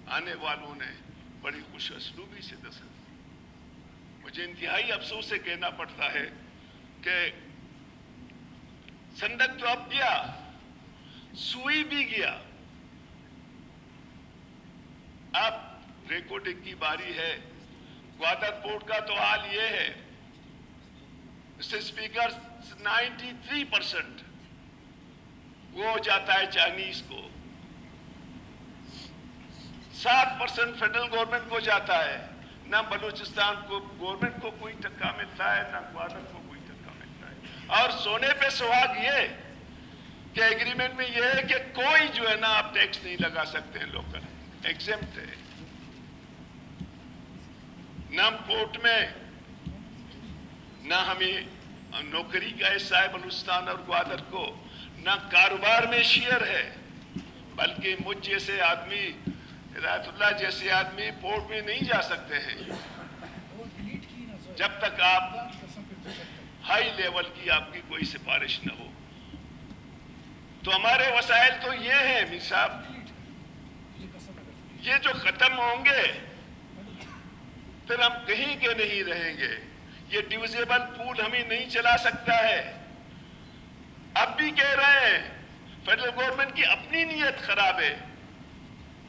آنے والوں نے بڑی خوش اسلوبی سے دسا. مجھے انتہائی افسوس سے کہنا پڑتا ہے کہ صندوق تو اب گیا, سوئی بھی گیا, اب ریکارڈنگ کی باری ہے. گوادر پورٹ کا تو حال یہ ہے مسٹر اسپیکر, 93% وہ جاتا ہے چائنیز کو, 7% فیڈرل گورنمنٹ کو جاتا ہے. نہ بلوچستان کو گورنمنٹ کو کوئی ٹکا ملتا ہے, نہ گوادر کو کوئی ٹکا ملتا ہے. اور سونے پہ سہاگ یہ کہ ایگریمنٹ میں یہ ہے کہ کوئی جو ہے نا آپ ٹیکس نہیں لگا سکتے ہیں, لوکل ایگزمپٹ ہے. نہ پورٹ میں نہ ہمیں نوکری کا حصہ ہے بلوچستان اور گوادر کو, نہ کاروبار میں شیئر ہے, بلکہ مجھ جیسے آدمی, ہدایت اللہ جیسے آدمی پورٹ میں نہیں جا سکتے ہیں جب تک آپ ہائی لیول کی آپ کی کوئی سفارش نہ ہو. تو ہمارے وسائل تو یہ ہیں میر صاحب, یہ جو ختم ہوں گے پھر ہم کہیں کے نہیں رہیں گے. یہ ڈیویزیبل پول ہمیں نہیں چلا سکتا ہے. اب بھی کہہ رہے ہیں فیڈرل گورنمنٹ کی اپنی نیت خراب ہے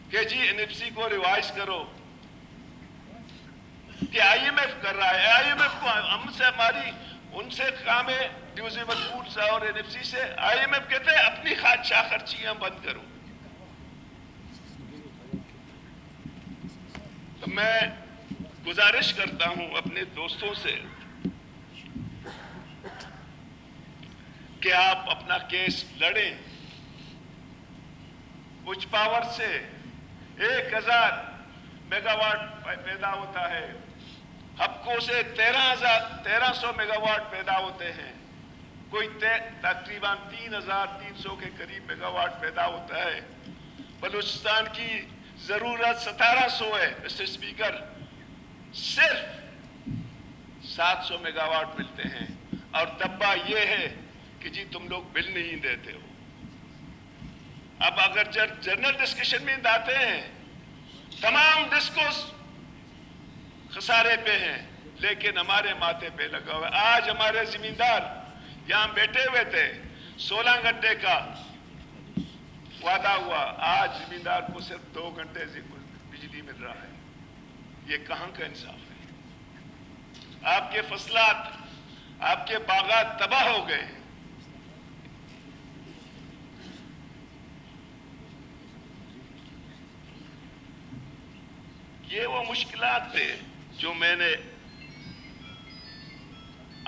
کہ جی این ایف سی کو ریوائز کرو, کہ آئی ایم ایف کر رہا ہے. آئی ایم ایف کو ہم سے ہماری ان سے کام ہے ڈیویزیبل پول سے اور این ایف سی سے. آئی ایم ایف کہتے ہیں اپنی خادشاہ خرچیاں بند کرو. تو میں گزارش کرتا ہوں اپنے دوستوں سے کہ آپ اپنا کیس لڑیں. کچھ پاور سے 1000 میگا واٹ پیدا ہوتا ہے, ہپکو سے 1300 میگا واٹ پیدا ہوتے ہیں, کوئی تقریباً 3300 کے قریب میگا واٹ پیدا ہوتا ہے. بلوچستان کی ضرورت 1700 ہے مسٹر اسپیکر, صرف 700 میگا واٹ ملتے ہیں. اور دبا یہ ہے کہ جی تم لوگ بل نہیں دیتے ہو. اب اگر جنرل ڈسکشن میں آتے ہیں تمام ڈسکوس خسارے پہ ہیں, لیکن ہمارے ماتھے پہ لگا ہوا ہے. آج ہمارے زمیندار یہاں بیٹھے ہوئے تھے, 16 گھنٹے کا وعدہ ہوا, آج زمیندار کو صرف 2 گھنٹے بجلی مل رہا ہے. یہ کہاں کا انصاف ہے؟ آپ کے فصلات, آپ کے باغات تباہ ہو گئے. یہ وہ مشکلات تھے جو میں نے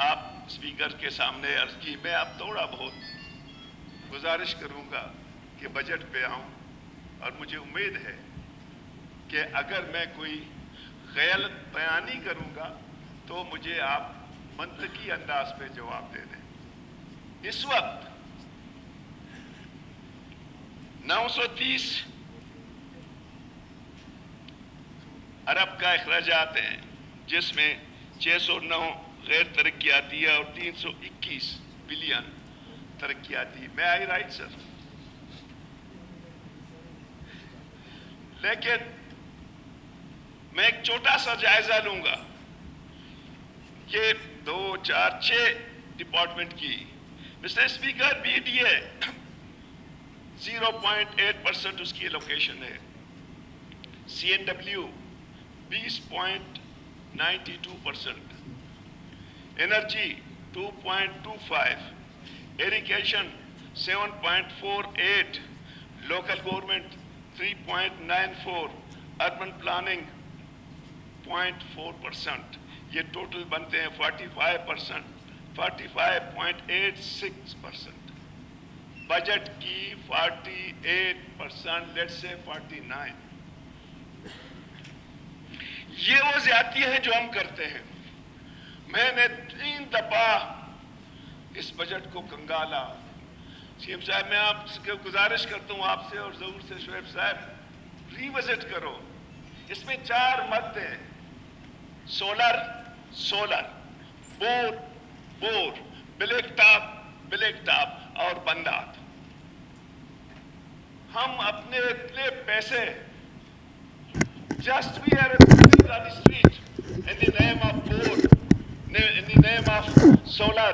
آپ اسپیکر کے سامنے عرض کی. میں اب تھوڑا بہت گزارش کروں گا کہ بجٹ پہ آؤں, اور مجھے امید ہے کہ اگر میں کوئی غلط بیانی کروں گا تو مجھے آپ منطقی انداز پہ جواب دے دیں. اس وقت 930 ارب کا اخراجات ہیں, جس میں 609 غیر ترقیاتی اور 321 بلین ترقیاتی. میں آئی رائٹ سر؟ لیکن میں ایک چھوٹا سا جائزہ لوں گا. یہ 2 4 6 ڈپارٹمنٹ کی mister speaker B D A 0.8% اس کی لوکیشن ہے. C N W 20.92%, energy 2.25, irrigation 7.48, local government 3.94, urban planning 0.4%. یہ ٹوٹل بنتے ہیں 45%, 45.86%. بجٹ کی 48%, لیٹس سے 49. یہ وہ زیادتی ہیں جو ہم کرتے ہیں. میں نے 3 دفعہ اس بجٹ کو کنگالا. سی ایم صاحب, میں آپ سے گزارش کرتا ہوں, آپ سے اور ضرور سے شعیب صاحب, ریوزٹ کرو. اس میں 4 مد ہیں: سولر, بور, بلیک ٹاپ اور بندات. ہم اپنے اتنے پیسے Just we are appealing on the street in the name of board, in the name of solar.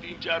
3-4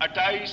28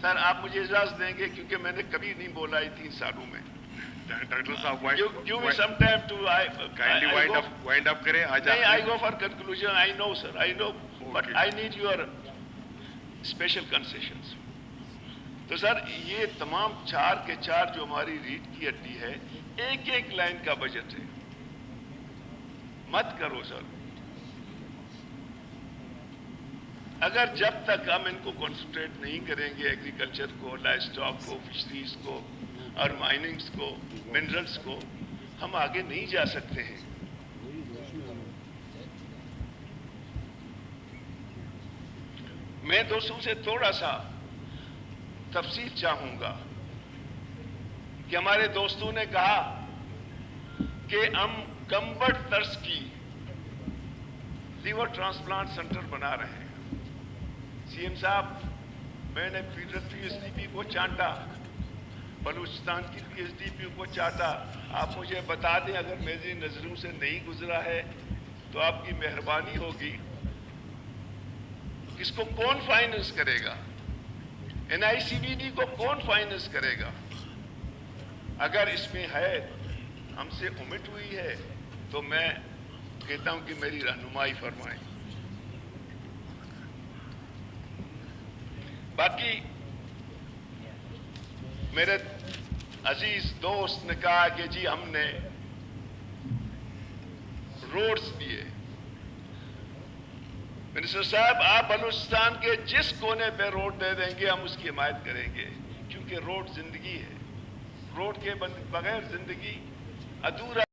سر آپ مجھے اجازت دیں گے کیونکہ میں نے کبھی نہیں بولا ہے 3 سالوں میں. ڈاکٹر صاحب Give me some time to kindly wind up کریں. آج نہیں, I go for conclusion. I know, sir. I know, but Okay. I need your special concessions. تو سر یہ تمام 4 کے 4 جو ہماری ریڑھ کی ہڈی ہے, ایک لائن کا بجٹ ہے. مت کرو سر. اگر جب تک ہم ان کو کنسنٹریٹ نہیں کریں گے, ایگریکلچر کو, لائف اسٹاک کو, فشریز کو اور مائننگز کو, منرلز کو, ہم آگے نہیں جا سکتے ہیں. میں دوستوں سے تھوڑا سا تفصیل چاہوں گا کہ ہمارے دوستوں نے کہا کہ ہم کمبٹ طرز کی لیور ٹرانسپلانٹ سینٹر بنا رہے ہیں. سی ایم صاحب, میں نے federal P S D P کو چانٹا, بلوچستان کی پی ایس ڈی پی کو چانٹا. آپ مجھے بتا دیں اگر میری نظروں سے نہیں گزرا ہے تو آپ کی مہربانی ہوگی. اس کو کون فائننس کرے گا؟ NICBD کو کون فائننس کرے گا؟ اگر اس میں ہے, ہم سے امٹ ہوئی ہے, تو میں کہتا ہوں کہ میری رہنمائی فرمائیں. باقی میرے عزیز دوست نے کہا کہ جی ہم نے روڈز دیے. منسٹر صاحب, آپ بلوچستان کے جس کونے پہ روڈ دے دیں گے ہم اس کی حمایت کریں گے, کیونکہ روڈ زندگی ہے. روڈ کے بغیر زندگی ادھورا